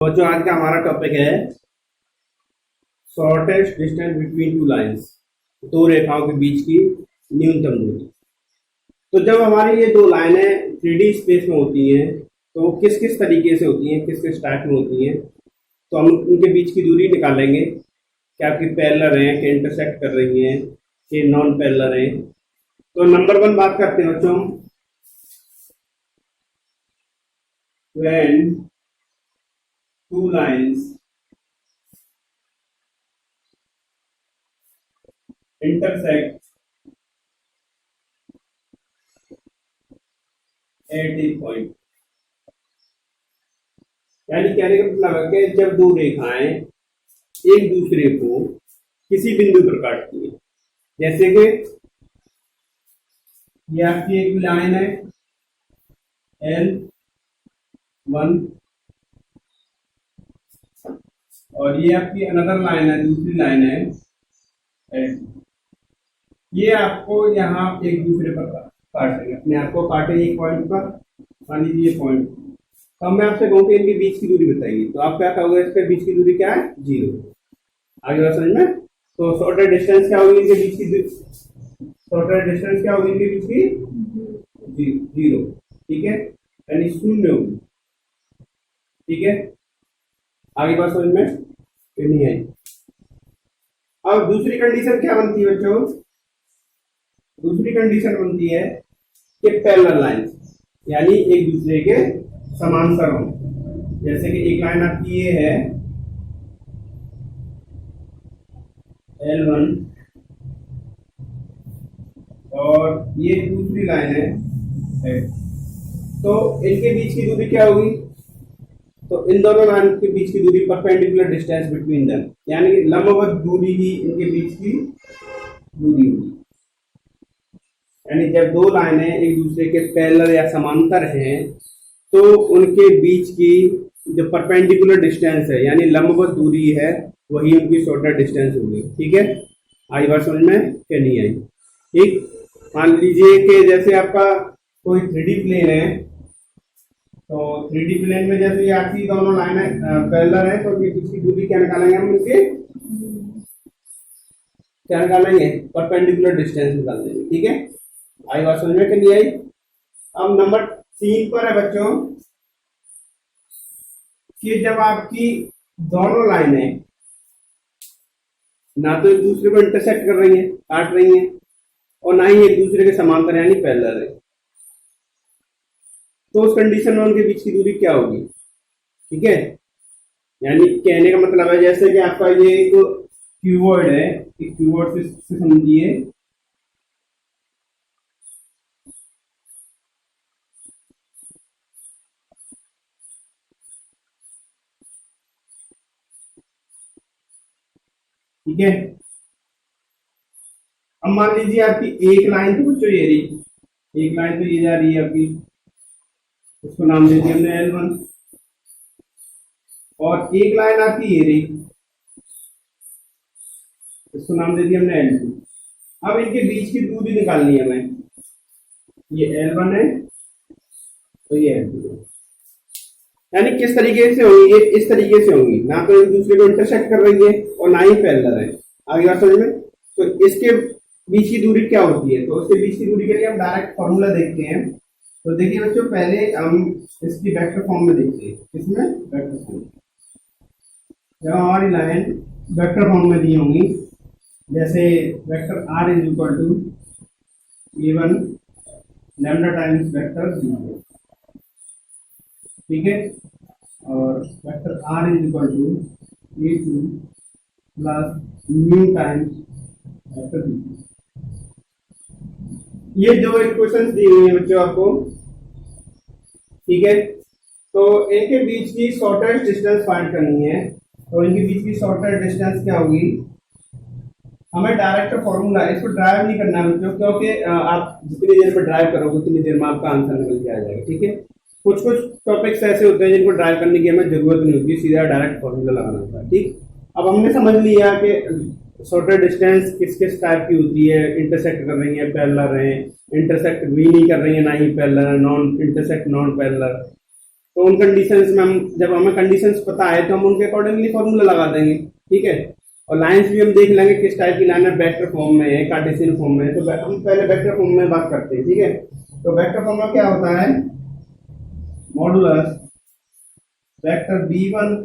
तो जो आज का हमारा टॉपिक है shortest distance between two lines, दो रेखाओं के बीच की न्यूनतम दूरी। तो जब हमारी ये दो लाइनें 3D स्पेस में होती हैं तो वो किस किस तरीके से होती हैं, किस किस टाइप में होती हैं, तो हम उनके बीच की दूरी निकालेंगे। क्या आपकी पैरेलल हैं, कि इंटरसेक्ट कर रही हैं, कि नॉन पैरेलल हैं। तो नंबर 1 बात करते हैं बच्चों, when two lines intersect at a point। यानी कहने का मतलब है कि जब दो रेखाएं एक दूसरे को किसी बिंदु पर काटती हैं, जैसे कि ये आपकी एक लाइन है L1 और ये आपकी अनदर लाइन है, दूसरी लाइन है L2। ये आपको यहाँ एक दूसरे पर काटेंगे, अपने आप को काटे एक पॉइंट पर, मान लीजिए पॉइंट। तो अब मैं आपसे कहूँ कि इनके बीच की दूरी बताइए, तो आप क्या कहोगे, इसके बीच की दूरी क्या है? 0। आगे बात समझ में? तो शॉर्टेस्ट डिस्टेंस क्या होगी इनके बीच की? शॉर्टेस्ट डिस्टेंस क्या होगी इनके बीच की? 0। ठीक है, यानी 0 होगी। ठीक है, आगे बात समझ में नहीं आई। अब दूसरी कंडीशन क्या बनती है बच्चों? दूसरी कंडीशन बनती है कि पैरेलल लाइंस, यानी एक दूसरे के समांतर हो। जैसे कि एक लाइन आपकी ये है L1 और ये दूसरी लाइन है, तो इनके बीच की दूरी क्या होगी? तो इन दोनों लाइन के बीच की दूरी परपेंडिकुलर डिस्टेंस बिटवीन देम, यानी लंबवत दूरी ही इनके बीच की दूरी होगी। यानी जब दो लाइनें एक दूसरे के पैरेलल या समांतर हैं तो उनके बीच की जो परपेंडिकुलर डिस्टेंस है यानी लंबवत दूरी है वही उनकी शॉर्टर डिस्टेंस होगी। ठीक है, आई बात समझ में क्या नहीं आई? ठीक, मान लीजिए कि जैसे आपका कोई 3D प्लेन है, तो 3D प्लेन में जैसे ये आपकी दोनों लाइनें पैरेलल है तो उनके बीच की दूरी क्या निकालेंगे हम? उनके क्या निकालेंगे? परपेंडिकुलर डिस्टेंस निकाल देंगे। ठीक है, आई बात समझ में कि नहीं आई? अब नंबर 3 पर है बच्चों कि जब आपकी दोनों लाइनें ना तो एक दूसरे को इंटरसेक्ट कर रही हैं, काट रही हैं, और ना ही एक दूसरे के समांतर यानी पैरेलल है, तो उस कंडीशन में उनके बीच की दूरी क्या होगी? ठीक है, यानी कहने का मतलब है जैसे कि आपका ये एक क्यूबॉइड है, एक क्यूबॉइड से समझिए ठीक है। अब मान लीजिए आपकी एक लाइन तो बच्चों ये रही, एक लाइन तो ये जा रही है आपकी, उसको नाम दे दिया हमने L1, और एक लाइन आपकी ये रही, इसको नाम दे दिया हमने L2। अब इनके बीच की दूरी निकालनी है हमें, ये L1 है तो ये L2 है। यानी किस तरीके से होंगी? ये इस तरीके से होंगी, ना तो एक दूसरे को इंटरसेक्ट कर रही है और ना ही पैरेलल है। आगे बात समझ में? तो इसके बीच की दूरी क्या होती है? तो उसके बीच की दूरी के लिए हम डायरेक्ट फॉर्मूला देखते हैं। तो देखिए बच्चों, पहले हम इसकी वेक्टर फॉर्म में देखते हैं। किसमें? Vector form. जब हमारी लाइन वेक्टर फॉर्म में दी होंगी, जैसे vector R is equal to A1 lambda times vector 0, ठीक है, और vector R is equal to A2 plus mu times vector 0। ये जो इक्वेशंस दी हुई है बच्चों आपको, ठीक है, तो इनके बीच की शॉर्टेस्ट डिस्टेंस फाइंड करनी है। तो इनके बीच की शॉर्टेस्ट डिस्टेंस क्या होगी? हमें डायरेक्ट फॉर्मूला है, इसको ड्राइव नहीं करना है बच्चों, क्योंकि आप जितनी देर पर ड्राइव करोगे उतनी देर में आपका आंसर निकल के आ जाएगा। ठीक है, कुछ कुछ टॉपिक्स ऐसे होते हैं जिनको ड्राइव करने की हमें जरूरत नहीं होती, सीधा डायरेक्ट फॉर्मूला लगाना होता है। ठीक, अब हमने समझ लिया कि शॉर्टर डिस्टेंस किस किस टाइप की होती है, इंटरसेक्ट कर रही है, पैरेलल है, इंटरसेक्ट भी नहीं कर रही है, ना ही parallel, non intersect, non parallel. तो उन कंडीशंस में हम, जब हमें कंडीशंस पता है तो हम उनके अकॉर्डिंगली फॉर्मूला लगा देंगे, ठीक है। और लाइंस भी हम देख लेंगे किस टाइप की लाइन है, वेक्टर फॉर्म में है, कार्टेशियन फॉर्म में है। तो हम पहले वेक्टर फॉर्म में बात करते हैं, ठीक है। तो वेक्टर फॉर्म में क्या होता है, modulus vector v1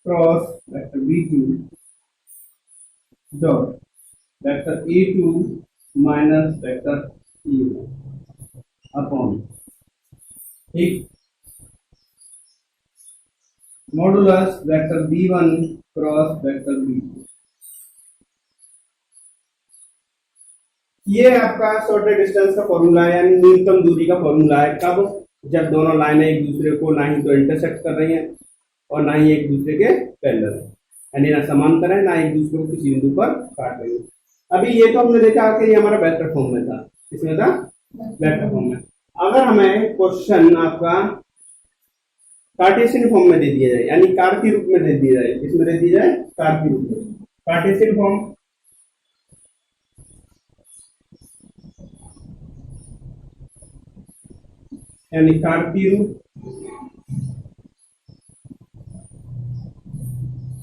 cross vector v2 dot vector a2 minus vector e1 upon, ठीक, modulus vector v1 cross vector v2। ये आपका शॉर्टेड डिस्टेंस का फॉर्मूला है, यानी न्यूनतम दूरी का फॉर्मूला है। कब, जब दोनों लाइनें एक दूसरे को ना ही तो इंटरसेक्ट कर रही हैं और ना ही एक दूसरे के पैरेलल है, यानी ना समांतर है, ना एक दूसरे को किसी बिंदु पर काट रही है। अभी ये तो हमने देखा कि ये हमारा वेक्टर फॉर्म में था, इसमें था वेक्टर फॉर्म में। अगर हमें क्वेश्चन आपका कार्टेशियन फॉर्म में दे दिया जाए, यानी कार के रूप में दे दिया जाए, इसमें दे दिया जाए कार के रूप में, कार्टेशियन फॉर्म, यानी कार्तीय रूप।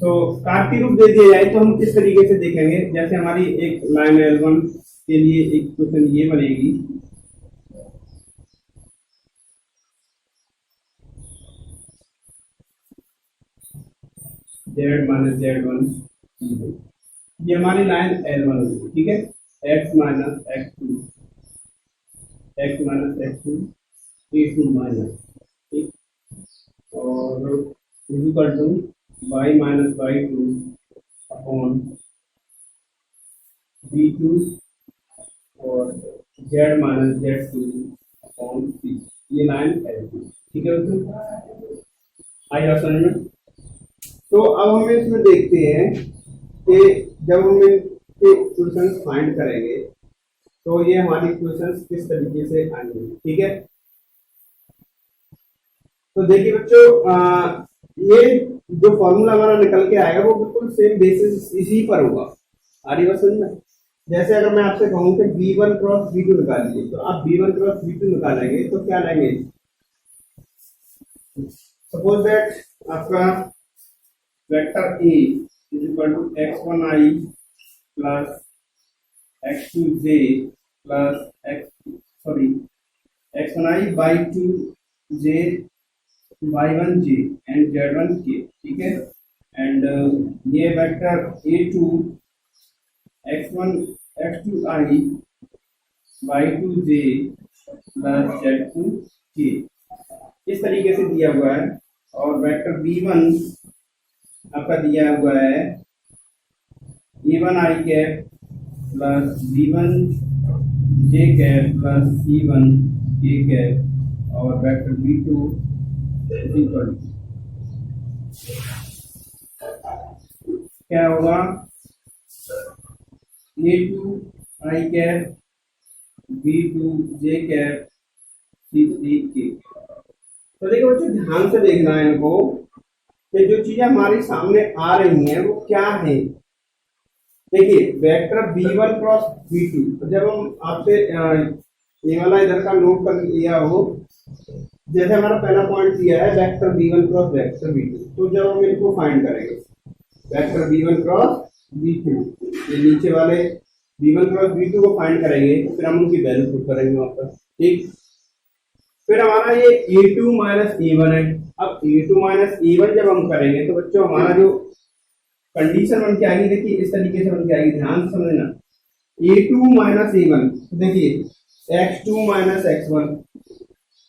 तो कार्तीय रूप दे दिया जाए तो हम किस तरीके से देखेंगे, जैसे हमारी एक लाइन L1 के लिए एक क्वेश्चन ये बनेगी, Z माइनस Z1, ये हमारी लाइन L1 होगी, ठीक है। x minus x2, x minus x2, a2 minus, ठीक, और equal to y minus y2 upon b2 और z minus z2 upon c, ये लाइन L2, ठीक है दोस्तों, आई बात समझ में। तो अब हम इसमें देखते हैं कि जब हम इनके इक्वेशंस फाइंड करेंगे तो ये हमारी इक्वेशंस किस तरीके से आएंगे, ठीक है। तो देखिए बच्चों, ये जो फॉर्मूला हमारा निकल के आएगा वो बिल्कुल सेम बेसिस इसी पर होगा, आ रही बात समझ में। जैसे अगर मैं आपसे कहूं कि v1 क्रॉस v2 निकालिए, तो आप v1 क्रॉस v2 निकालेंगे तो क्या लेंगे, सपोज दैट आपका vector a is equal to x1i plus x2j plus x1i by 2j y1j and z1k, ठीक है। एंड ये vector a2 x2i by 2j plus z2k इस तरीके से दिया हुआ है। और वेक्टर b1 आपका दिया हुआ है a1i cap plus b1j cap plus c1k cap, और वेक्टर b2 क्या होगा, a2i cap b2j cap c3k। तो देखो बच्चों ध्यान से देखना है इनको कि जो चीजें हमारी सामने आ रही हैं वो क्या है। देखिए वेक्टर v1 क्रॉस v2, जब हम आपसे ये वाला इधर का नोट कर लिया हो, जैसे हमारा पहला पॉइंट दिया है vector v1 cross vector v2, तो जब हम इनको फाइंड करेंगे वेक्टर v1 क्रॉस v2, ये नीचे वाले v1 क्रॉस v2 को फाइंड करेंगे, फिर हम उनकी वैल्यू पुट करेंगे वहां पर, ठीक। फिर हमारा ये a2 माइनस a1 है। अब a2 माइनस a1 जब हम करेंगे तो बच्चों हमारा जो कंडीशन बन के आएगी, देखिए इस तरीके से बन के आएगी, ध्यान से समझना, a2 माइनस a1, तो देखिए x2 माइनस x1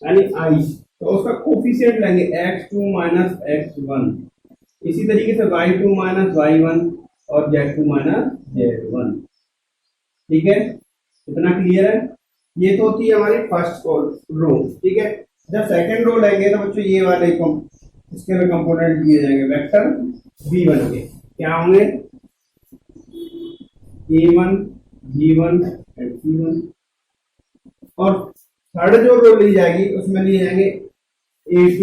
यानी i, तो उसका कोफिशिएंट लेंगे x2 माइनस x1, इसी तरीके से y2 माइनस y1 और z2 माइनस z1, ठीक है। इतना क्लियर है। ये तो होती है हमारी फर्स्ट रो, ठीक है। जब सेकंड रो लेंगे तो बच्चों ये वाले इसके में कंपोनेंट दिए जाएंगे वेक्टर v1 के, क्या होंगे a1 b1 एंड c1, और थर्ड जो रो ली जाएगी उसमें लिए जाएंगे a2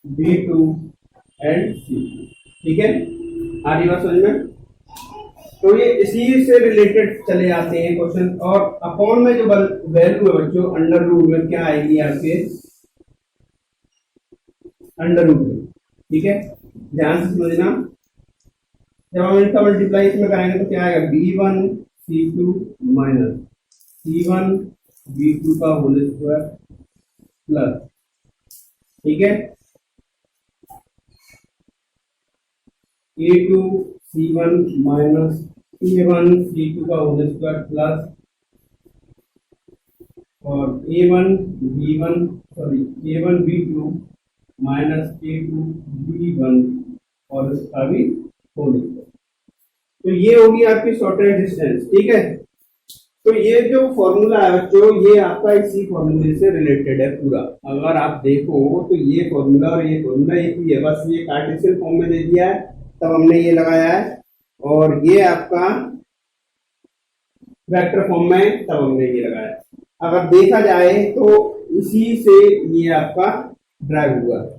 b2 एंड c2, ठीक है। आ रही बात समझ में। तो ये इसी से रिलेटेड चले आते हैं क्वेश्चन। और अपॉन में जो वैल्यू है बच्चों अंडर रूट में क्या आएगी आपके, अंडर रूट में, ठीक है, ध्यान से समझना। जब हम इनका मल्टीप्लाई इसमें कराएंगे तो क्या आएगा, b1c2 माइनस c1b2 का होल स्क्वायर प्लस, ठीक है, a2c1 माइनस a1c2 का होल स्क्वायर प्लस, और a1b2 माइनस a2b1 और इसका भी होल स्क्वायर। तो ये होगी आपकी शॉर्टेज डिस्टेंस, ठीक है। तो ये जो फॉर्मूला है बच्चों, ये आपका इसी फॉर्मूले से रिलेटेड है पूरा। अगर आप देखो तो ये फॉर्मूला और ये फॉर्मूला एक ही है, बस ये कार्टेशियन फॉर्म में दे दिया है तब हमने ये लगाया है, और ये आपका वेक्टर फॉर्म में तब हमने ये लगाया है। अगर देखा जाए तो इसी से ये आपका ड्राइव हुआ है,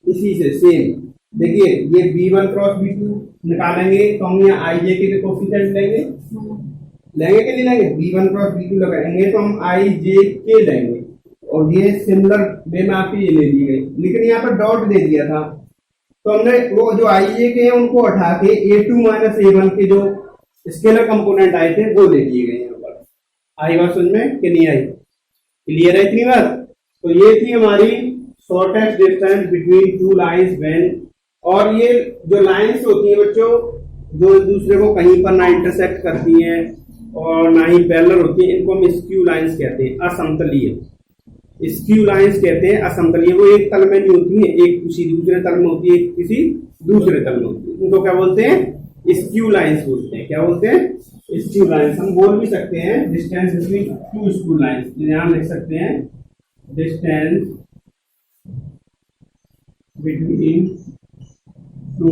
इसी से सेम। देखिए ये b1 क्रॉस b2 निकालेंगे तो हम यहाँ आई जे के कोफिशिएंट लेंगे कि नहीं लेंगे, b1 क्रॉस b2 लगाएंगे तो हम आई जे के लेंगे, और ये सिमिलर वे में आपकी ये ले ली गई, लेकिन यहाँ पर डॉट दे दिया था तो हमने वो जो आई जे के हैं उनको हटा के a2 माइनस a1 के जो स्केलर कंपोनेंट आए थे वो ले लिए गए। यहाँ पर आई बात समझ में कि नहीं आई, क्लियर है इतनी बात। तो ये थी हमारी shortest distance between two lines when, और ये जो लाइंस होती हैं बच्चों जो एक दूसरे को कहीं पर ना इंटरसेक्ट करती हैं और ना ही पैरेलल होती हैं, इनको हम स्क्यू लाइंस कहते हैं, असमतलीय। स्क्यू लाइंस कहते हैं असमतलीय, वो एक तल में नहीं होती है, एक किसी दूसरे तल में होती है, एक किसी दूसरे तल में होती है, उनको क्या बोलते हैं, स्क्यू लाइंस बोलते हैं। क्या बोलते हैं, स्क्यू लाइंस। हम बोल भी सकते हैं distance between to skew lines, यहां लिख सकते हैं distance between to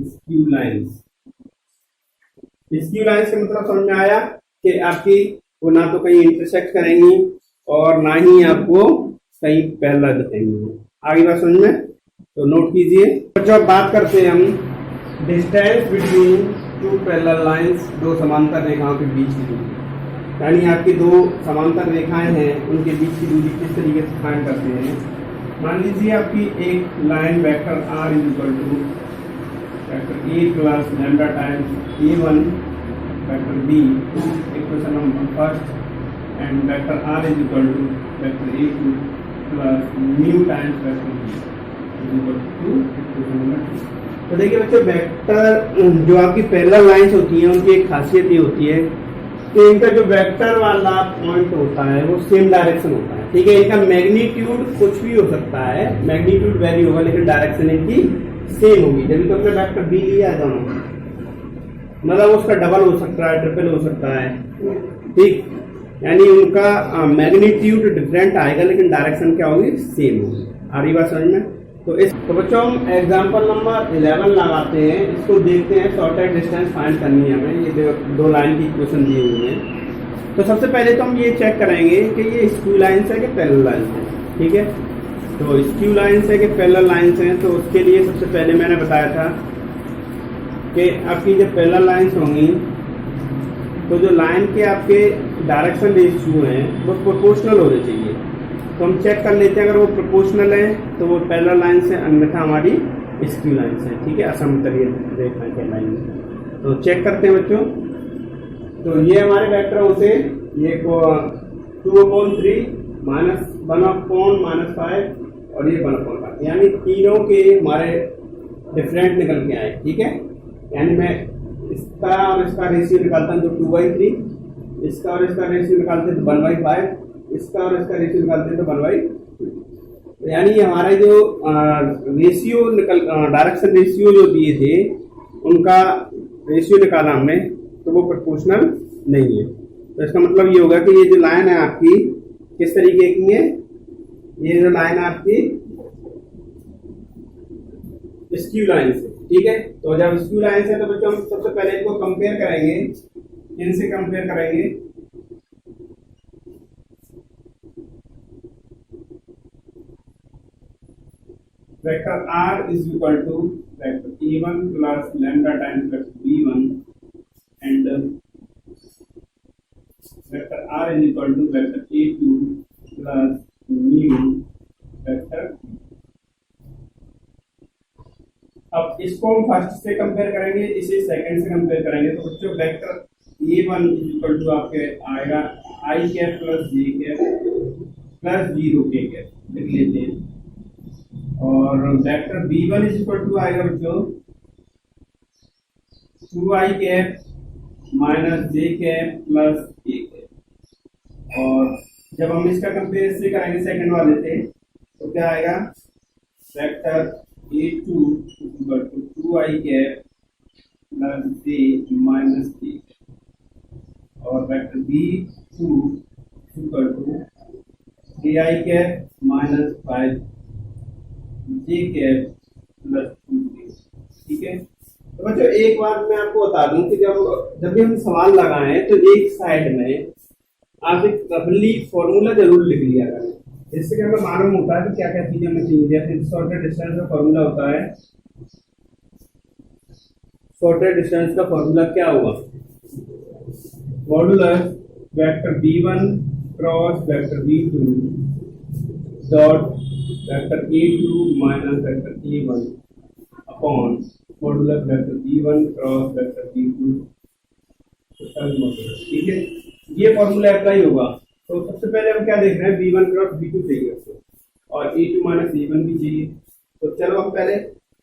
skew lines. Skew lines का मतलब समझ में आया कि आपकी वो ना तो कहीं इंटरसेक्ट करेंगी और ना ही आपको कहीं पैरेलल दिखेंगी। आगे बात समझ में, तो नोट कीजिए बच्चों। अब बात करते हैं हम distance between to parallel lines, दो समांतर रेखाओं के बीच की दूरी, यानी आपकी दो समांतर रेखाएं हैं उनके बीच की दूरी किस तरीके से फाइंड करते हैं। मान लीजिए आपकी एक line vector r is equal to vector a plus lambda times a1 vector b, equation number first, and vector r is equal to vector a2 plus new times vector b is equal to equation number 2। तो देखिए बच्चों, vector जो आपकी parallel lines होती हैं उनकी एक खासियत ये होती है कि इनका जो वेक्टर वाला पॉइंट होता है वो सेम डायरेक्शन होता है, ठीक है। इनका मैग्नीट्यूड कुछ भी हो सकता है, मैग्नीट्यूड वेरी होगा लेकिन डायरेक्शन इनकी सेम होगी। जब तो अपने वेक्टर बी लिया है दोनों, मतलब उसका डबल हो सकता है, ट्रिपल हो सकता है, ठीक, यानी उनका मैग्नीट्यूड डिफरेंट आएगा लेकिन डायरेक्शन क्या होगी, सेम होगी। आ रही बात समझ में। तो बच्चों हम एग्जांपल नंबर 11 लगाते हैं, इसको देखते हैं। शॉर्टेस्ट डिस्टेंस फाइंड करनी है हमें, ये दो लाइन की इक्वेशन दी हुई है। तो सबसे पहले तो हम ये चेक करेंगे कि ये स्क्यू लाइंस है कि पैरेलल लाइंस है, ठीक है। तो स्क्यू लाइंस है कि पैरेलल लाइंस है, तो उसके लिए सबसे पहले मैंने बताया था कि आपकी जब पैरेलल लाइंस होंगी तो जो लाइन के आपके डायरेक्शन रेशियो हैं वो प्रोपोर्शनल होने चाहिए। तो हम चेक कर लेते हैं, अगर वो प्रोपोर्शनल है तो वो पैरेलल लाइन से, अन्यथा हमारी स्क्यू लाइन से, ठीक है, असमतलीय रेखा के लाइन में। तो चेक करते हैं बच्चों। तो ये हमारे वेक्टर होते हैं, ये 2/3 माइनस 1/-5 और ये 1/5, यानी तीनों के हमारे डिफरेंट निकल के आए, ठीक है। यानी मैं इसका और इसका रेशियो निकालता हूँ तो 2/3, इसका और इसका रेशियो निकालते हैं तो 1/5, इसका और इसका रेशियो निकालते हैं तो 1/2। यानी हमारा जो रेशियो डायरेक्शन रेशियो जो दिए थे उनका रेशियो निकाला हमने तो वो प्रोपोर्शनल नहीं है। तो इसका मतलब ये होगा कि ये जो लाइन है आपकी किस तरीके की है, ये जो लाइन है आपकी स्क्यू लाइन से, ठीक है। तो जब स्क्यू लाइन से तो बच्चों हम सबसे पहले इसको कंपेयर करेंगे, इनसे कंपेयर करेंगे। Vector r is equal to vector a1 plus lambda times vector b1 and vector r is equal to vector a2 plus plus mu vector. अब इसको हम फर्स्ट से कंपेयर करेंगे, इसे सेकंड से कंपेयर करेंगे। तो बच्चों वेक्टर A1 इक्वल टू आपके आएगा आई कैप प्लस जे कैप प्लस 0 के कैप लिख लेते हैं। और वेक्टर B1 इक्वल टू आएगा बच्चों 2i cap minus J cap plus A cap. और जब हम इसका कंपेयर से करेंगे सेकंड वाले से तो क्या आएगा, vector A2 equal to 2i cap plus J minus K, और vector B2 equal to 3i cap minus 5 J cap plus 2k। ठीक है। तो बच्चों एक बात मैं आपको बता दूं कि जब भी हम सवाल लगाएं तो एक साइड में आप एक रफली फॉर्मूला जरूर लिख लिया करें, जिससे कि हमें मालूम होता है कि क्या क्या चीजें हमें चाहिए। जैसे शॉर्टेड डिस्टेंस का फॉर्मूला होता है, शॉर्टेड डिस्टेंस का फॉर्मूला क्या हुआ, modulus vector B1 cross vector B2 dot vector A2 minus vector A1 upon modulus vector B1 cross vector B2 modulus. ठीक है, ये फॉर्मूला अप्लाई होगा। तो सबसे पहले हम क्या देख रहे हैं, B1 क्रॉस B2 चाहिए उसको, और A2 माइनस A1 भी चाहिए। तो चलो हम पहले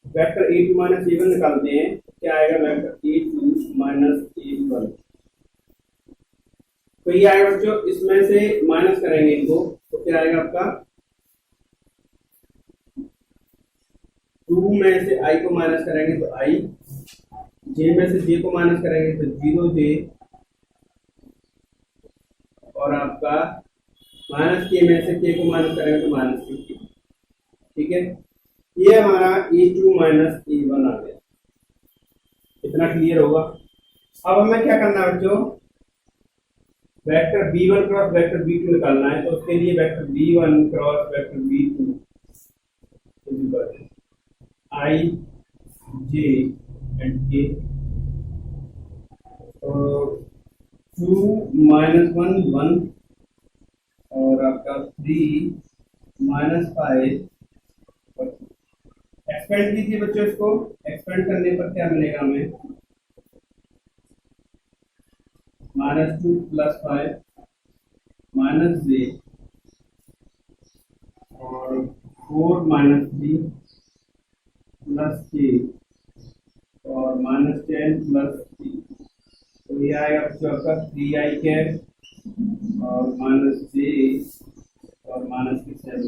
वेक्टर A2 माइनस A1 निकालते हैं। क्या आएगा, वेक्टर A2 माइनस A1। तो ये आएगा बच्चों, इसमें से माइनस करेंगे इनको तो क्या आएगा आपका 2 में से i को माइनस करेंगे तो i, j में से j को माइनस करेंगे तो 0j, और आपका माइनस k में से k को माइनस करेंगे तो माइनस k। ठीक है, ये हमारा A2 माइनस A1 आ गया। इतना क्लियर होगा। अब हमें क्या करना है बच्चों, vector B1 cross vector B2 निकालना है। तो उसके लिए vector B1 cross vector B2 I J and K। तो 2 माइनस 1 1 और आपका 3 माइनस 5। एक्सपेंड कीजिए बच्चों, इसको एक्सपेंड करने पर क्या मिलेगा हमें, -2 प्लस 5 माइनस j और 4 माइनस 3 प्लस k और -10 प्लस 3। तो ये आएगा बच्चों आपका 3i कैप और माइनस j और माइनस के 7।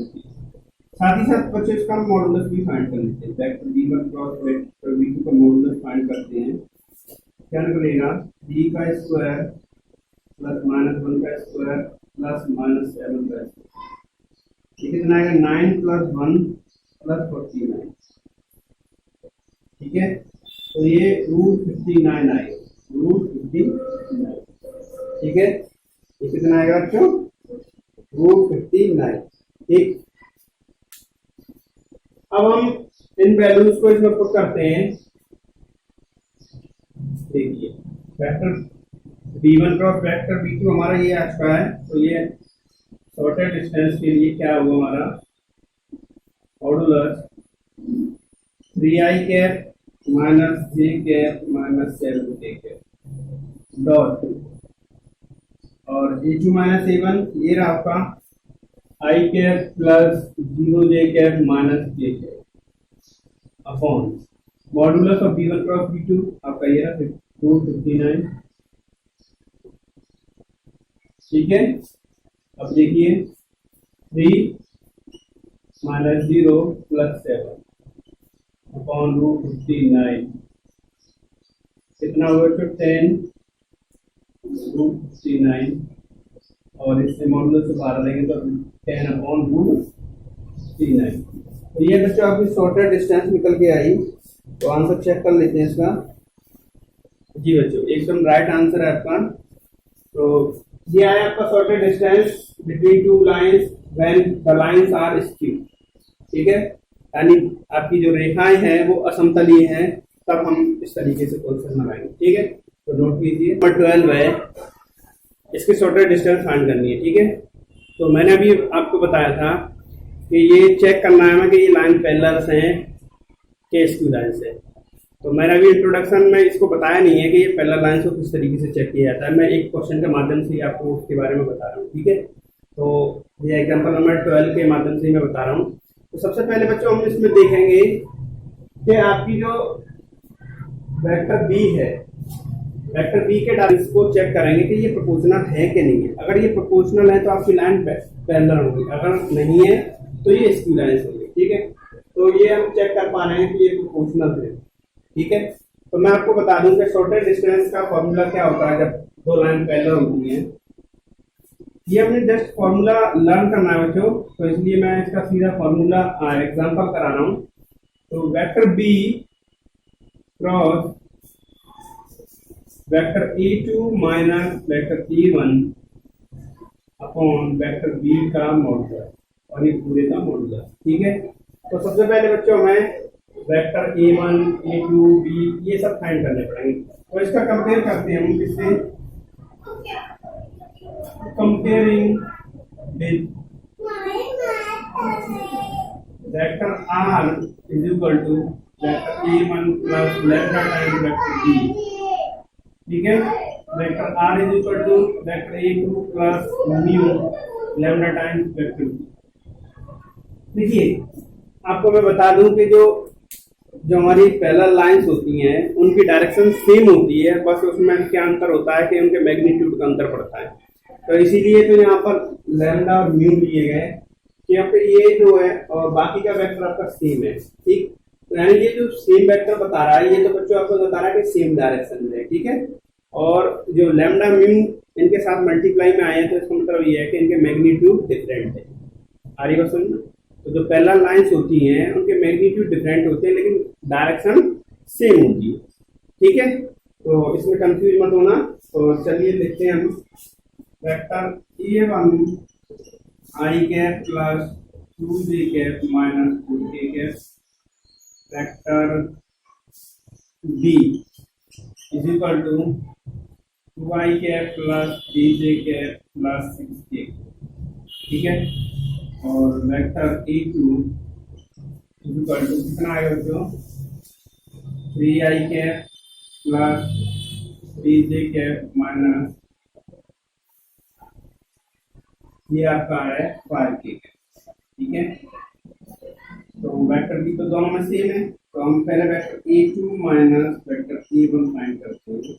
साथ ही साथ बच्चों इसका मॉडुलस भी फाइंड कर लेते हैं। Vector B1 cross vector B2 का मॉडुलस फाइंड करते हैं। क्या निकलेगा, 3 का स्क्वायर प्लस -1 का स्क्वायर प्लस -7 का स्क्वायर। ये कितना आएगा, 9 प्लस 1 प्लस 49। ठीक है, तो ये √59 आएगा, √59। ठीक है, ये कितना आएगा बच्चों, √59। ठीक, अब हम इन वैल्यूज को इसमें पुट करते हैं। देखिए vector B1 cross vector B2 हमारा ये आ चुका है। तो ये शॉर्टेड डिस्टेंस के लिए क्या हुआ हमारा, modulus 3i cap minus j cap minus 7k cap dot, और A2 माइनस A1 ये रहा आपका i cap plus 0j cap minus k cap upon modulus of B1 cross B2 आपका ये रहा 259। ठीक है, अब देखिए 3 माइनस 0 प्लस 7 अपॉन √59 कितना हुआ, तो 10 √59 और इससे मॉडुलस से बाहर लेंगे तो 10 अपॉन √59। तो ये बच्चों आपकी शॉर्टेड डिस्टेंस निकल के आई। तो आंसर चेक कर लेते हैं इसका। जी बच्चों एकदम राइट आंसर है आपका। तो ये आया आपका shortest distance between two lines when the lines are skew. ठीक है, यानी आपकी जो रेखाएं हैं वो असमतलीय हैं, तब हम इस तरीके से क्वेश्चन बनाएंगे। ठीक है, तो नोट कीजिए। नंबर 12 है, इसकी शॉर्टेड डिस्टेंस फाइंड करनी है। ठीक है, तो मैंने अभी आपको बताया था कि ये चेक करना है हमें कि ये लाइन पैरेलल हैं के स्क्यू लाइन से। तो मैंने अभी इंट्रोडक्शन में इसको बताया नहीं है कि ये पैरेलल लाइन को किस तरीके से चेक किया जाता है। मैं एक क्वेश्चन के माध्यम से ही आपको उसके बारे में बता रहा हूँ, ठीक है। तो ये एग्जांपल नंबर 12 के माध्यम से ही मैं बता रहा हूँ। तो सबसे पहले बच्चों हम इसमें देखेंगे कि आपकी जो वेक्टर बी है, वेक्टर बी के डायरेक्शन को चेक करेंगे कि ये प्रोपोर्शनल है कि नहीं है। अगर ये प्रोपोर्शनल है तो आपकी लाइन पैरेलल होगी, अगर नहीं है तो ये स्क्यू लाइन होगी, ठीक है। तो ये हम चेक कर पा रहे हैं कि ये प्रोपोर्शनल है, ठीक है। तो मैं आपको बता दूं कि शॉर्टेस्ट डिस्टेंस का फॉर्मूला क्या होता है जब दो लाइन पैरेलल होती हैं। ये हमने जस्ट फॉर्मूला लर्न करना है बच्चों, तो इसलिए मैं इसका सीधा फॉर्मूला एग्जांपल करा रहा हूं। तो vector B cross vector A2 minus vector A1 upon vector B का मॉडुलस और ये पूरे का मॉडुलस, ठीक है। तो सबसे पहले बच्चों हमें वेक्टर a1, a2, b ये सब फाइंड करने पड़ेंगे। तो इसका कंपेयर करते हैं हम किससे, comparing with vector r is equal to vector a1 plus lambda times vector b, ठीक है। Vector r is equal to vector a2 plus mu lambda times vector b। देखिए आपको मैं बता दूं कि जो हमारी पैरेलल लाइंस होती हैं उनकी डायरेक्शन सेम होती है, बस उसमें क्या अंतर होता है कि उनके मैग्नीट्यूड का अंतर पड़ता है। तो इसीलिए तो यहाँ पर लैम्डा और म्यू लिए गए कि यहाँ पे ये जो है और बाकी का वेक्टर आपका सेम है, ठीक। तो यानी ये जो सेम वेक्टर बता रहा है ये तो बच्चों आपको बता रहा है कि सेम डायरेक्शन में है, ठीक है। और जो लैम्डा म्यू इनके साथ मल्टीप्लाई में आए हैं तो इसका मतलब ये है कि इनके मैग्नीट्यूड डिफरेंट है। आ रही बात समझ। तो जो पैरेलल लाइंस होती हैं उनके मैग्नीट्यूड डिफरेंट होते हैं लेकिन डायरेक्शन सेम होती है, ठीक है। तो इसमें कंफ्यूज मत होना। तो चलिए लिखते हैं हम vector a1 i cap plus 2j cap minus 2k cap vector b is equal to 2i cap plus 3j cap plus 6k, ठीक है। और वेक्टर a2 इक्वल टू कितना आएगा बच्चों, 3i cap plus 3j cap minus ये आपका है 5k, ठीक है। तो वेक्टर b तो दोनों में सेम है, तो हम पहले vector a2 minus vector a1 find करते हैं।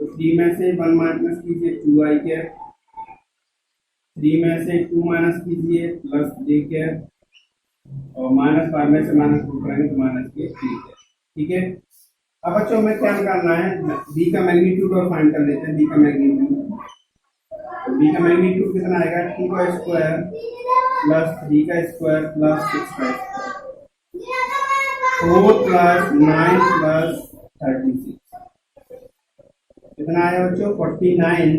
तो 3 में से 1 माइनस कीजिए 2i कैप, 3 में से 2 माइनस कीजिए प्लस j कैप और माइनस 5 में से माइनस 2 करेंगे तो माइनस के 3 कैप, ठीक है। अब बच्चों हमें क्या निकालना है, b का मैग्नीट्यूड और फाइंड कर लेते हैं b का मैग्नीट्यूड। तो b का मैग्नीट्यूड कितना आएगा, 2 का स्क्वायर प्लस 3 का स्क्वायर प्लस 6 का स्क्वायर 4 प्लस 9 प्लस 36 कितना आएगा बच्चों 49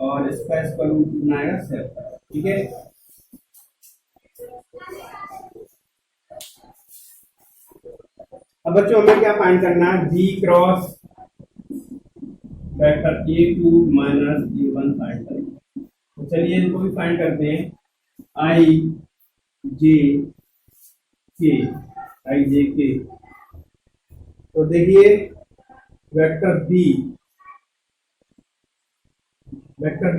और इसका स्क्वायर रूट कितना आएगा 7, ठीक है। अब बच्चों हमें क्या फाइंड करना है, b cross vector a2 minus a1 find करेंगे। तो चलिए इनको भी फाइंड करते हैं, i j k। तो देखिए वेक्टर b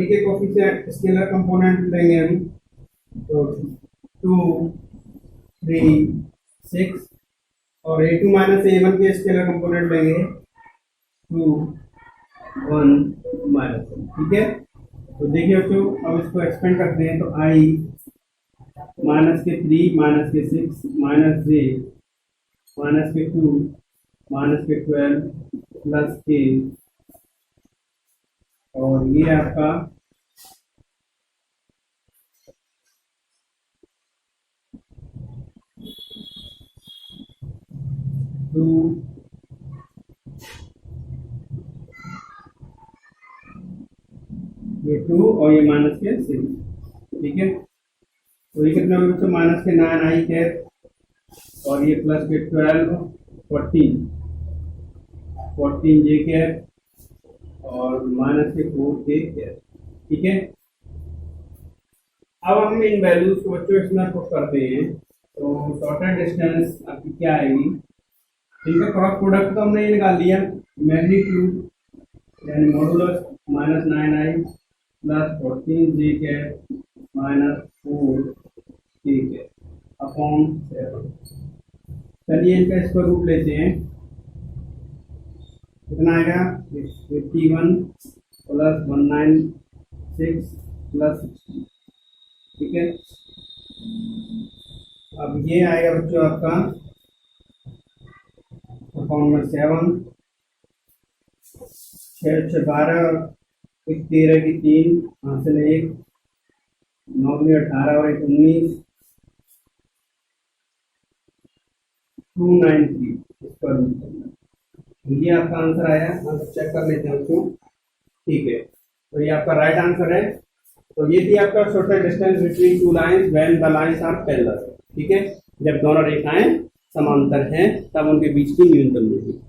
के कोफिशिएंट स्केलर कंपोनेंट लेंगे हम, तो 2 3 6 और a2 माइनस a1 के स्केलर कंपोनेंट लेंगे 2 1 माइनस, ठीक है। तो देखिए बच्चों अब इसको एक्सपेंड करते हैं, तो i माइनस के 3 माइनस के 6 माइनस j माइनस के 2 माइनस के 12 प्लस k और ये आपका ये 2 और ये माइनस के 6, ठीक है। तो ये कितना होगा बच्चों, माइनस के 9 आई कैप और ये प्लस के 12 14 जे कैप और माइनस के 4 के कैप, ठीक है। अब हम इन वैल्यूज को बच्चों इसमें पुट करते हैं, तो शॉर्टेड डिस्टेंस आपकी क्या आएगी, इनका क्रॉस प्रोडक्ट तो हमने ये निकाल लिया, मैग्नीट्यूड यानी modulus -9i plus 14j cap -4 ठीक है अपॉन 7। चलिए इनका स्क्वायर रूट लेते हैं, कितना आएगा 81 प्लस 196 प्लस 60 ठीक है। अब ये आएगा बच्चों आपका अपॉन में 7, 6 6 12 13 की 3 हासिल 1 9 में 18 और 19 293 स्क्वायर मीटर। ये आपका आंसर आया, आंसर चेक कर लेते हैं उसको, ठीक है। तो ये आपका राइट आंसर है। तो ये थी आपका shortest distance between two lines when the lines are parallel, ठीक है। जब दोनों रेखाएं समांतर हैं तब उनके बीच की न्यूनतम दूरी।